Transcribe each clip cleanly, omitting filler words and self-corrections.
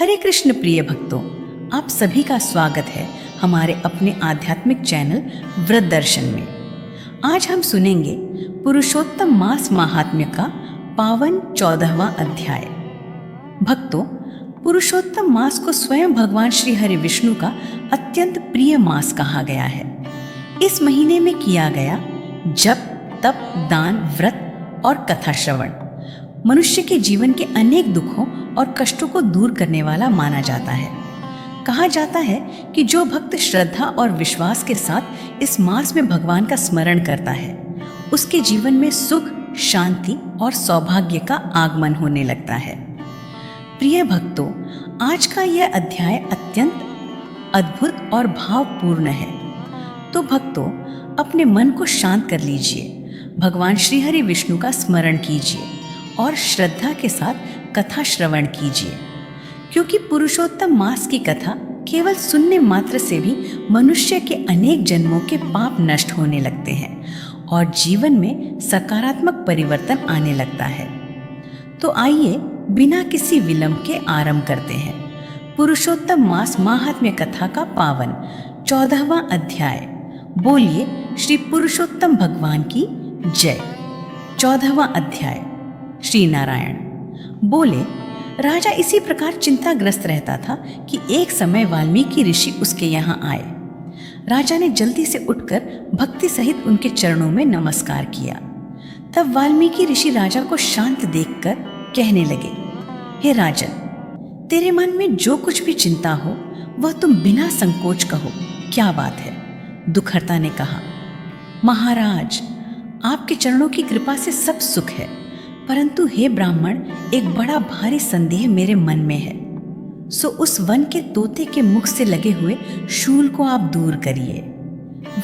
हरे कृष्ण प्रिय भक्तों, आप सभी का स्वागत है हमारे अपने आध्यात्मिक चैनल व्रत दर्शन में। आज हम सुनेंगे पुरुषोत्तम मास महात्म्य का पावन 14वां अध्याय। भक्तों, पुरुषोत्तम मास को स्वयं भगवान श्री हरि विष्णु का अत्यंत प्रिय मास कहा गया है। इस महीने में किया गया जप, तप, दान, व्रत और कथा श्रवण मनुष्य के जीवन के अनेक दुखों और कष्टों को दूर करने वाला माना जाता है। कहा जाता है कि जो भक्त श्रद्धा और विश्वास के साथ इस मास में भगवान का स्मरण करता है, उसके जीवन में सुख, शांति और सौभाग्य का आगमन होने लगता है। प्रिय भक्तों, आज का यह अध्याय अत्यंत अद्भुत और भावपूर्ण है। तो भक्तों, अपने मन को शांत कर लीजिए, भगवान श्री हरि विष्णु का स्मरण कीजिए और श्रद्धा के साथ कथा श्रवण कीजिए, क्योंकि पुरुषोत्तम मास की कथा केवल सुनने मात्र से भी मनुष्य के अनेक जन्मों के पाप नष्ट होने लगते हैं और जीवन में सकारात्मक परिवर्तन आने लगता है। तो आइए बिना किसी विलंब के आरंभ करते हैं पुरुषोत्तम मास महात्म्य कथा का पावन 14वां अध्याय। बोलिए श्री पुरुषोत्तम भगवान की जय। 14वां अध्याय। श्री नारायण बोले, राजा इसी प्रकार चिंताग्रस्त रहता था कि एक समय वाल्मीकि ऋषि उसके यहाँ आए। राजा ने जल्दी से उठकर भक्ति सहित उनके चरणों में नमस्कार किया। तब वाल्मीकि ऋषि राजा को शांत देखकर कहने लगे, हे राजन, तेरे मन में जो कुछ भी चिंता हो वह तुम बिना संकोच कहो, क्या बात है? दुखहर्ता ने कहा, महाराज, आपके चरणों की कृपा से सब सुख है, परंतु हे ब्राह्मण, एक बड़ा भारी संदेह मेरे मन में है। सो उस वन के तोते के मुख से लगे हुए शूल को आप दूर करिए।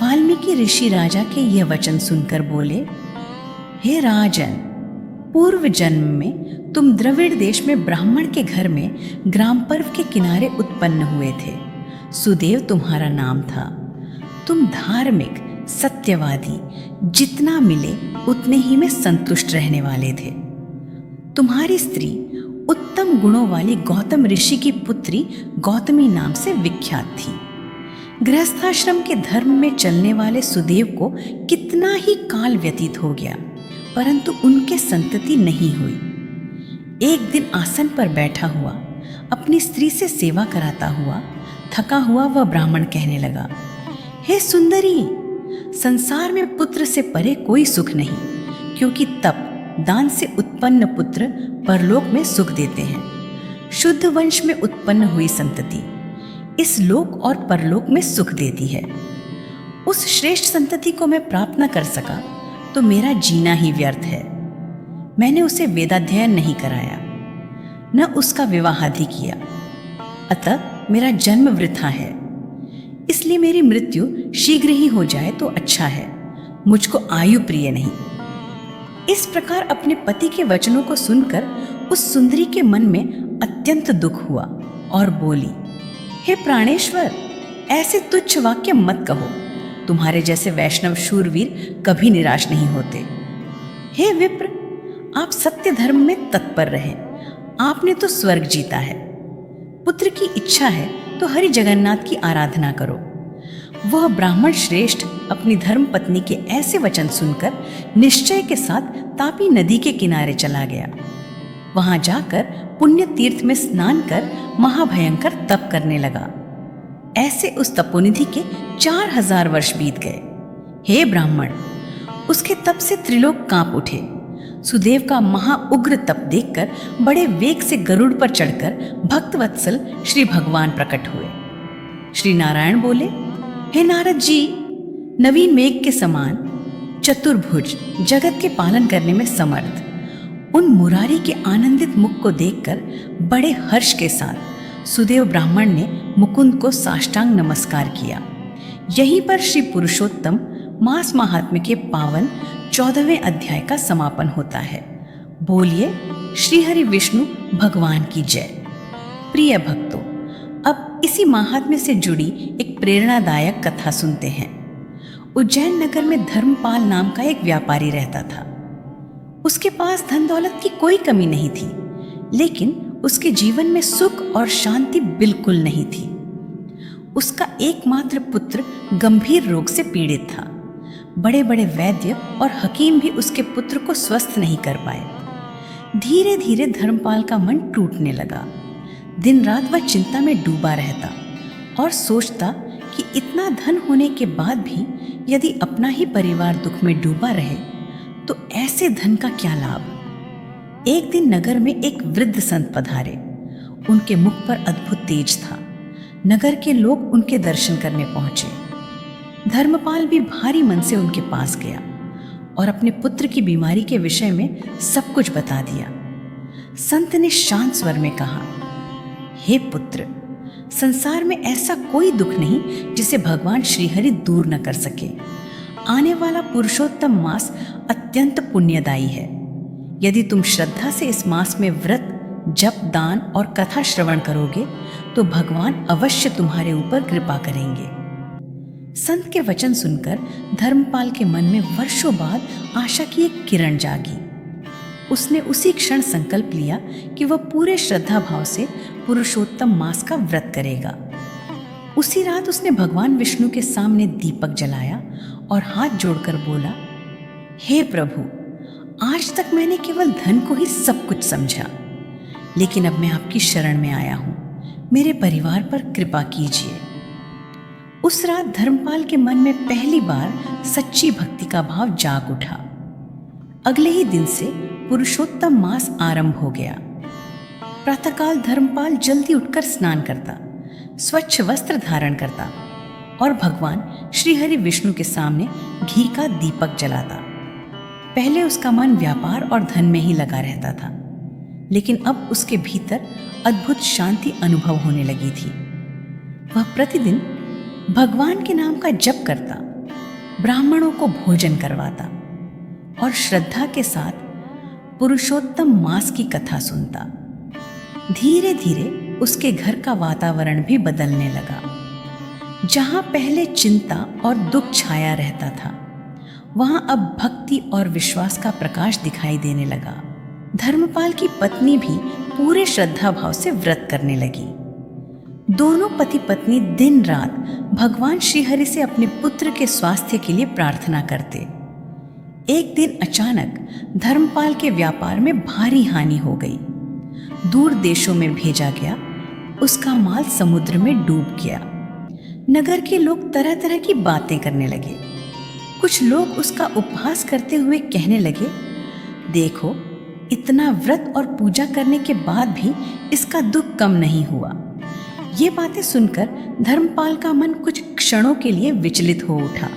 वाल्मीकि ऋषि राजा के यह वचन सुनकर बोले, हे राजन, पूर्व जन्म में तुम द्रविड़ देश में ब्राह्मण के घर में ग्राम पर्व के किनारे उत्पन्न हुए थे। सुदेव तुम्हारा नाम था। तुम धार्मिक, सत्यवादी, जितना मिले उतने ही में संतुष्ट रहने वाले थे। तुम्हारी स्त्री उत्तम गुणों वाली गौतम ऋषि की पुत्री गौतमी नाम से विख्यात थी। गृहस्थाश्रम के धर्म में चलने वाले सुदेव को कितना ही काल व्यतीत हो गया, परंतु उनके संतति नहीं हुई। एक दिन आसन पर बैठा हुआ, अपनी स्त्री से सेवा कराता हुआ थका हुआ वह ब्राह्मण कहने लगा, हे सुंदरी, संसार में पुत्र से परे कोई सुख नहीं, क्योंकि तप, दान से उत्पन्न पुत्र परलोक में सुख देते हैं। शुद्ध वंश में उत्पन्न हुई संतति इस लोक और परलोक में सुख देती है। उस श्रेष्ठ संतति को मैं प्राप्त न कर सका तो मेरा जीना ही व्यर्थ है। मैंने उसे वेदाध्ययन नहीं कराया, न उसका विवाहादि किया, अतः मेरा जन्म वृथा है। इसलिए मेरी मृत्यु शीघ्र ही हो जाए तो अच्छा है, मुझको आयु प्रिय नहीं। इस प्रकार अपने पति के वचनों को सुनकर उस सुंदरी के मन में अत्यंत दुख हुआ और बोली, हे प्राणेश्वर, ऐसे तुच्छ वाक्य मत कहो। तुम्हारे जैसे वैष्णव शूरवीर कभी निराश नहीं होते। हे विप्र, आप सत्य धर्म में तत्पर रहे। आपने तो स्वर्ग जीता है। पुत्र की इच्छा है तो हरि जगन्नाथ की आराधना करो। वह ब्राह्मण श्रेष्ठ अपनी धर्म पत्नी के ऐसे वचन सुनकर निश्चय के साथ तापी नदी के किनारे चला गया। वहां जाकर पुण्य तीर्थ में स्नान कर महाभयंकर तप करने लगा। ऐसे उस तपोनिधि के 4000 वर्ष बीत गए। हे ब्राह्मण, उसके तप से त्रिलोक कांप उठे। सुदेव का महाउग्र तप देखकर बड़े वेग से गरुड़ पर चढ़कर भक्तवत्सल श्री भगवान प्रकट हुए। श्री नारायण बोले, हे नारद जी, नवीन मेघ के समान चतुर्भुज, जगत के पालन करने में समर्थ, उन मुरारी के आनंदित मुख को देखकर बड़े हर्ष के साथ सुदेव ब्राह्मण ने मुकुंद को साष्टांग नमस्कार किया। यहीं पर श्री पुरुषोत्तम मास महात्म्य के पावन 14वें अध्याय का समापन होता है। बोलिए श्री हरि विष्णु भगवान की जय। प्रिय भक्तों, अब इसी महात्म्य से जुड़ी एक प्रेरणादायक कथा सुनते हैं। उज्जैन नगर में धर्मपाल नाम का एक व्यापारी रहता था। उसके पास धन दौलत की कोई कमी नहीं थी, लेकिन उसके जीवन में सुख और शांति बिल्कुल नहीं थी। उसका एकमात्र पुत्र गंभीर रोग से पीड़ित था। बड़े बड़े वैद्य और हकीम भी उसके पुत्र को स्वस्थ नहीं कर पाए। धीरे धीरे धर्मपाल का मन टूटने लगा। दिन रात वह चिंता में डूबा रहता और सोचता कि इतना धन होने के बाद भी यदि अपना ही परिवार दुख में डूबा रहे तो ऐसे धन का क्या लाभ। एक दिन नगर में एक वृद्ध संत पधारे। उनके मुख पर अद्भुत तेज था। नगर के लोग उनके दर्शन करने पहुंचे। धर्मपाल भी भारी मन से उनके पास गया और अपने पुत्र की बीमारी के विषय में सब कुछ बता दिया। संत ने शांत स्वर में कहा, हे पुत्र, संसार में ऐसा कोई दुख नहीं जिसे भगवान श्रीहरि दूर न कर सके। आने वाला पुरुषोत्तम मास अत्यंत पुण्यदायी है। यदि तुम श्रद्धा से इस मास में व्रत, जप, दान और कथा श्रवण करोगे तो भगवान अवश्य तुम्हारे ऊपर कृपा करेंगे। संत के वचन सुनकर धर्मपाल के मन में वर्षों बाद आशा की एक किरण जागी। उसने उसी क्षण संकल्प लिया कि वह पूरे श्रद्धा भाव से पुरुषोत्तम मास का व्रत करेगा। उसी रात उसने भगवान विष्णु के सामने दीपक जलाया और हाथ जोड़कर बोला, हे प्रभु, आज तक मैंने केवल धन को ही सब कुछ समझा, लेकिन अब मैं आपकी शरण में आया हूं। मेरे परिवार पर कृपा कीजिए। उस रात धर्मपाल के मन में पहली बार सच्ची भक्ति का भाव जाग उठा। अगले ही दिन से पुरुषोत्तम मास आरंभ हो गया। प्रातःकाल धर्मपाल जल्दी उठकर स्नान करता, स्वच्छ वस्त्र धारण करता और भगवान श्रीहरि विष्णु के सामने घी का दीपक जलाता। पहले उसका मन व्यापार और धन में ही लगा रहता था, लेकिन अब उसके भीतर अद्भुत शांति अनुभव होने लगी थी। वह प्रतिदिन भगवान के नाम का जप करता, ब्राह्मणों को भोजन करवाता और श्रद्धा के साथ पुरुषोत्तम मास की कथा सुनता। धीरे धीरे उसके घर का वातावरण भी बदलने लगा। जहां पहले चिंता और दुख छाया रहता था, वहां अब भक्ति और विश्वास का प्रकाश दिखाई देने लगा। धर्मपाल की पत्नी भी पूरे श्रद्धा भाव से व्रत करने लगी। दोनों पति पत्नी दिन रात भगवान श्रीहरि से अपने पुत्र के स्वास्थ्य के लिए प्रार्थना करते। एक दिन अचानक धर्मपाल के व्यापार में भारी हानि हो गई। दूर देशों में भेजा गया उसका माल समुद्र में डूब गया। नगर के लोग तरह तरह की बातें करने लगे। कुछ लोग उसका उपहास करते हुए कहने लगे, देखो, इतना व्रत और पूजा करने के बाद भी इसका दुख कम नहीं हुआ। ये बातें सुनकर धर्मपाल का मन कुछ क्षणों के लिए विचलित हो उठा।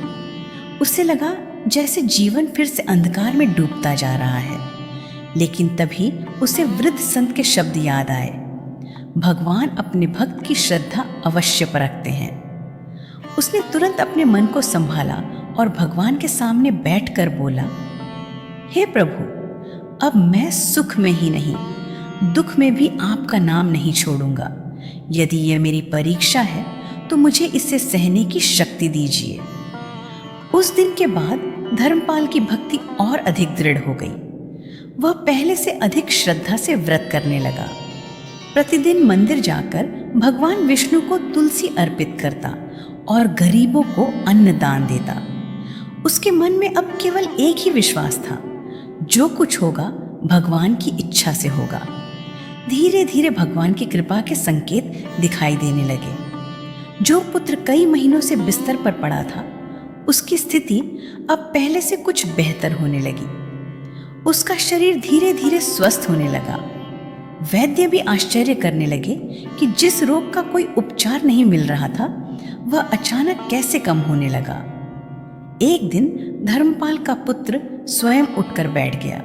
उसे लगा जैसे जीवन फिर से अंधकार में डूबता जा रहा है। लेकिन तभी उसे वृद्ध संत के शब्द याद आए, भगवान अपने भक्त की श्रद्धा अवश्य परखते हैं। उसने तुरंत अपने मन को संभाला और भगवान के सामने बैठकर बोला, हे प्रभु, अब मैं सुख में ही नहीं, दुख में भी आपका नाम नहीं छोड़ूंगा। यदि यह मेरी परीक्षा है तो मुझे इसे सहने की शक्ति दीजिए। उस दिन के बाद धर्मपाल की भक्ति और अधिक दृढ़ हो गई। वह पहले से अधिक श्रद्धा से व्रत करने लगा। प्रतिदिन मंदिर जाकर भगवान विष्णु को तुलसी अर्पित करता और गरीबों को अन्न दान देता। उसके मन में अब केवल एक ही विश्वास था, जो कुछ होगा भगवान की इच्छा से होगा। धीरे धीरे भगवान की कृपा के संकेत दिखाई देने लगे। जो पुत्र कई महीनों से बिस्तर पर पड़ा था, उसकी स्थिति अब पहले से कुछ बेहतर होने लगी। उसका शरीर धीरे धीरे स्वस्थ होने लगा। वैद्य भी आश्चर्य करने लगे कि जिस रोग का कोई उपचार नहीं मिल रहा था, वह अचानक कैसे कम होने लगा। एक दिन धर्मपाल का पुत्र स्वयं उठकर बैठ गया।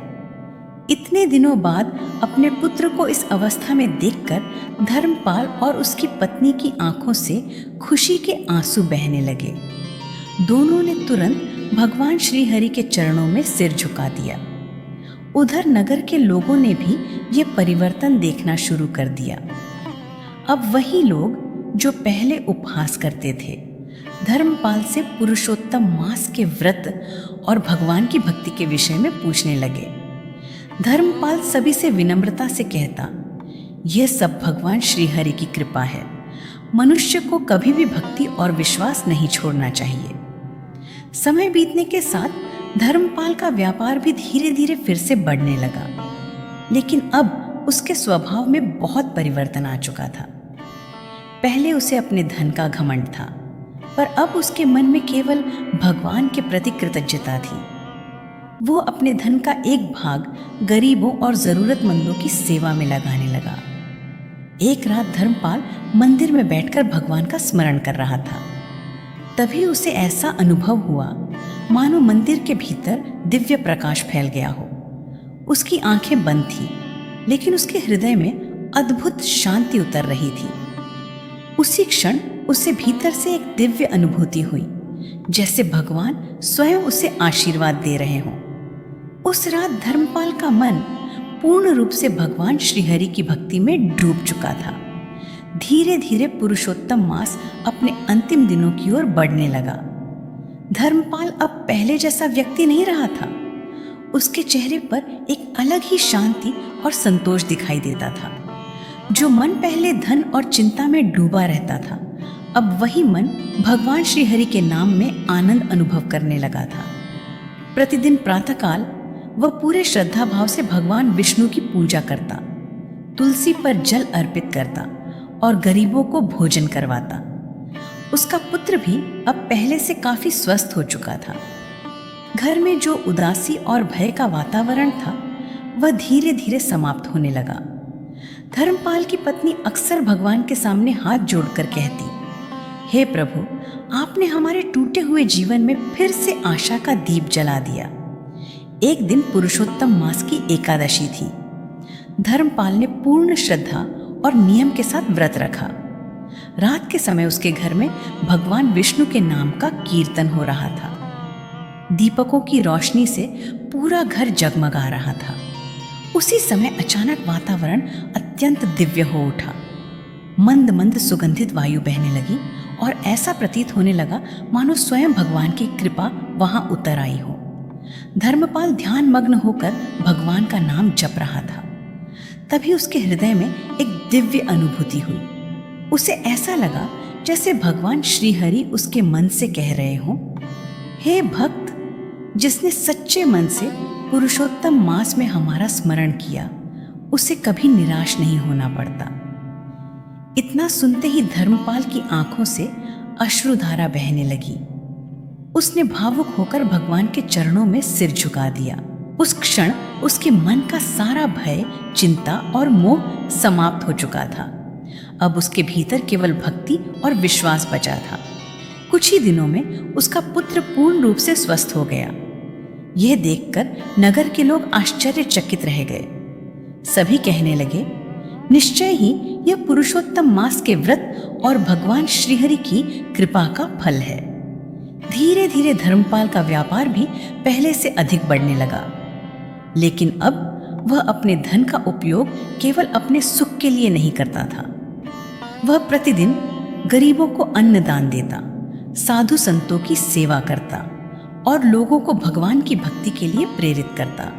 इतने दिनों बाद अपने पुत्र को इस अवस्था में देखकर धर्मपाल और उसकी पत्नी की आंखों से खुशी के आंसू बहने लगे। दोनों ने तुरंत भगवान श्रीहरि के चरणों में सिर झुका दिया। उधर नगर के लोगों ने भी ये परिवर्तन देखना शुरू कर दिया। अब वही लोग जो पहले उपहास करते थे, धर्मपाल से पुरुषोत्तम मास के व्रत और भगवान की भक्ति के विषय में पूछने लगे। धर्मपाल सभी से विनम्रता से कहता, यह सब भगवान श्रीहरि की कृपा है। मनुष्य को कभी भी भक्ति और विश्वास नहीं छोड़ना चाहिए। समय बीतने के साथ धर्मपाल का व्यापार भी धीरे धीरे फिर से बढ़ने लगा, लेकिन अब उसके स्वभाव में बहुत परिवर्तन आ चुका था। पहले उसे अपने धन का घमंड था, पर अब उसके मन में केवल भगवान के प्रति कृतज्ञता थी। वो अपने धन का एक भाग गरीबों और जरूरतमंदों की सेवा में लगाने लगा। एक रात धर्मपाल मंदिर में बैठकर भगवान का स्मरण कर रहा था। तभी उसे ऐसा अनुभव हुआ मानो मंदिर के भीतर दिव्य प्रकाश फैल गया हो। उसकी आंखें बंद थीं, लेकिन उसके हृदय में अद्भुत शांति उतर रही थी। उसी क्षण उसे भीतर से एक दिव्य अनुभूति हुई, जैसे भगवान स्वयं उसे आशीर्वाद दे रहे हों। उस रात धर्मपाल का मन पूर्ण रूप से भगवान श्रीहरि की भक्ति में डूब चुका था। धीरे धीरे पुरुषोत्तम मास अपने अंतिम दिनों की ओर बढ़ने लगा। धर्मपाल अब पहले जैसा व्यक्ति नहीं रहा था। उसके चेहरे पर एक अलग ही शांति और संतोष दिखाई देता था। जो मन पहले धन और चिंता में डूबा रहता था, अब वही मन भगवान श्रीहरि के नाम में आनंद अनुभव करने लगा था। प्रतिदिन प्रातःकाल वह पूरे श्रद्धा भाव से भगवान विष्णु की पूजा करता, तुलसी पर जल अर्पित करता और गरीबों को भोजन करवाता। उसका पुत्र भी अब पहले से काफी स्वस्थ हो चुका था। घर में जो उदासी और भय का वातावरण था, वह धीरे धीरे समाप्त होने लगा। धर्मपाल की पत्नी अक्सर भगवान के सामने हाथ जोड़कर कहती, हे प्रभु, आपने हमारे टूटे हुए जीवन में फिर से आशा का दीप जला दिया। एक दिन पुरुषोत्तम मास की एकादशी थी। धर्मपाल ने पूर्ण श्रद्धा और नियम के साथ व्रत रखा। रात के समय उसके घर में भगवान विष्णु के नाम का कीर्तन हो रहा था। दीपकों की रोशनी से पूरा घर जगमगा रहा था। उसी समय अचानक वातावरण अत्यंत दिव्य हो उठा। मंद मंद सुगंधित वायु बहने लगी और ऐसा प्रतीत होने लगा मानो स्वयं भगवान की कृपा वहां उतर आई हो। धर्मपाल ध्यान मग्न होकर भगवान का नाम जप रहा था। तभी उसके हृदय में एक दिव्य अनुभूति हुई। उसे ऐसा लगा जैसे भगवान श्रीहरि उसके मन से कह रहे हों, हे भक्त, जिसने सच्चे मन से पुरुषोत्तम मास में हमारा स्मरण किया, उसे कभी निराश नहीं होना पड़ता। इतना सुनते ही धर्मपाल की आंखों से अश्रुधारा बहने लगी। उसने भावुक होकर भगवान के चरणों में सिर झुका दिया। उस क्षण उसके मन का सारा भय, चिंता और मोह समाप्त हो चुका था। अब उसके भीतर केवल भक्ति और विश्वास बचा था। कुछ ही दिनों में उसका पुत्र पूर्ण रूप से स्वस्थ हो गया। यह देखकर नगर के लोग आश्चर्यचकित रह गए। सभी कहने लगे, निश्चय ही यह पुरुषोत्तम मास के व्रत और भगवान श्रीहरि की कृपा का फल है। धीरे धीरे धर्मपाल का व्यापार भी पहले से अधिक बढ़ने लगा, लेकिन अब वह अपने धन का उपयोग केवल अपने सुख के लिए नहीं करता था। वह प्रतिदिन गरीबों को अन्न दान देता, साधु संतों की सेवा करता और लोगों को भगवान की भक्ति के लिए प्रेरित करता।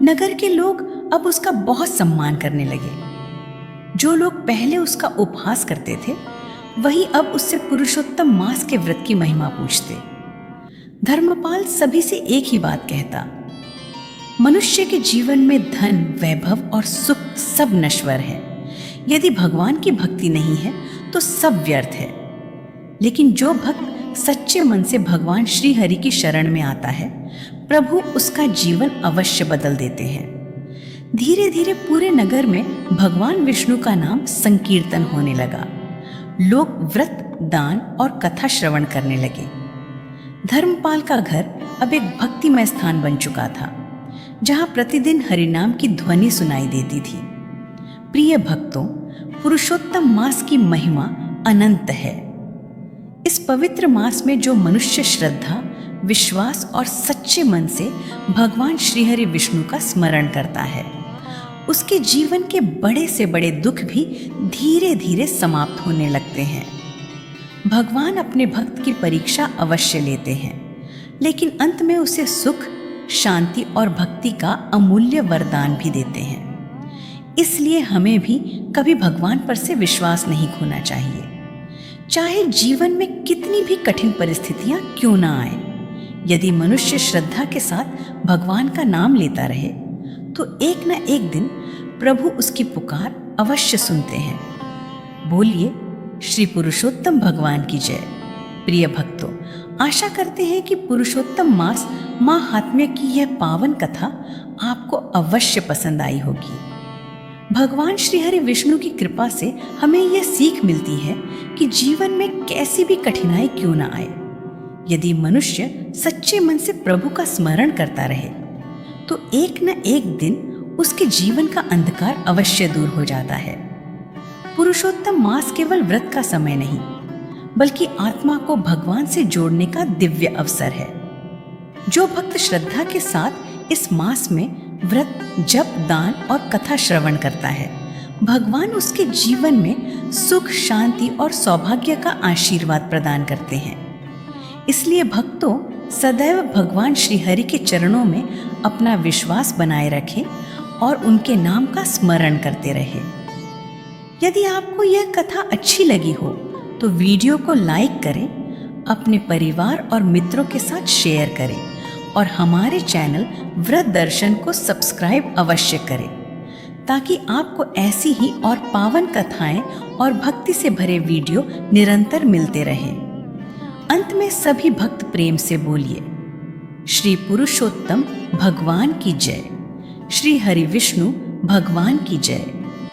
नगर के लोग अब उसका बहुत सम्मान करने लगे। जो लोग पहले उसका उपहास करते थे, वही अब उससे पुरुषोत्तम मास के व्रत की महिमा पूछते। धर्मपाल सभी से एक ही बात कहता, मनुष्य के जीवन में धन, वैभव और सुख सब नश्वर है। यदि भगवान की भक्ति नहीं है तो सब व्यर्थ है। लेकिन जो भक्त सच्चे मन से भगवान श्रीहरि की शरण में आता है, प्रभु उसका जीवन अवश्य बदल देते हैं। धीरे धीरे पूरे नगर में भगवान विष्णु का नाम संकीर्तन होने लगा। लोग व्रत, दान और कथा श्रवण करने लगे। धर्मपाल का घर अब एक भक्तिमय स्थान बन चुका था, जहां प्रतिदिन हरिनाम की ध्वनि सुनाई देती थी। प्रिय भक्तों, पुरुषोत्तम मास की महिमा अनंत है। इस पवित्र मास में जो मनुष्य श्रद्धा, विश्वास और सच्चे मन से भगवान श्रीहरि विष्णु का स्मरण करता है, उसके जीवन के बड़े से बड़े दुख भी धीरे धीरे समाप्त होने लगते हैं। भगवान अपने भक्त की परीक्षा अवश्य लेते हैं, लेकिन अंत में उसे सुख, शांति और भक्ति का अमूल्य वरदान भी देते हैं। इसलिए हमें भी कभी भगवान पर से विश्वास नहीं खोना चाहिए, चाहे जीवन में कितनी भी कठिन परिस्थितियां क्यों ना आए। यदि मनुष्य श्रद्धा के साथ भगवान का नाम लेता रहे तो एक न एक दिन प्रभु उसकी पुकार अवश्य सुनते हैं। बोलिए श्री पुरुषोत्तम भगवान की जय। प्रिय भक्तों, आशा करते हैं कि पुरुषोत्तम मास माहात्म्य की यह पावन कथा आपको अवश्य पसंद आई होगी। भगवान श्री हरि विष्णु की कृपा से हमें यह सीख मिलती है कि जीवन में कैसी भी कठिनाई क्यों ना आए, यदि मनुष्य सच्चे मन से प्रभु का स्मरण करता रहे तो एक न एक दिन उसके जीवन का अंधकार अवश्य दूर हो जाता है। पुरुषोत्तम मास केवल व्रत का समय नहीं, बल्कि आत्मा को भगवान से जोड़ने का दिव्य अवसर है। जो भक्त श्रद्धा के साथ इस मास में व्रत, जप, दान और कथा श्रवण करता है, भगवान उसके जीवन में सुख, शांति और सौभाग्य का आशीर्वाद प्रदान करते हैं। इसलिए भक्तों, सदैव भगवान श्री हरि के चरणों में अपना विश्वास बनाए रखें और उनके नाम का स्मरण करते रहें। यदि आपको यह कथा अच्छी लगी हो तो वीडियो को लाइक करें, अपने परिवार और मित्रों के साथ शेयर करें और हमारे चैनल व्रत दर्शन को सब्सक्राइब अवश्य करें, ताकि आपको ऐसी ही और पावन कथाएं और भक्ति से भरे वीडियो निरंतर मिलते रहें। अंत में सभी भक्त प्रेम से बोलिए श्री पुरुषोत्तम भगवान की जय, श्री हरि विष्णु भगवान की जय।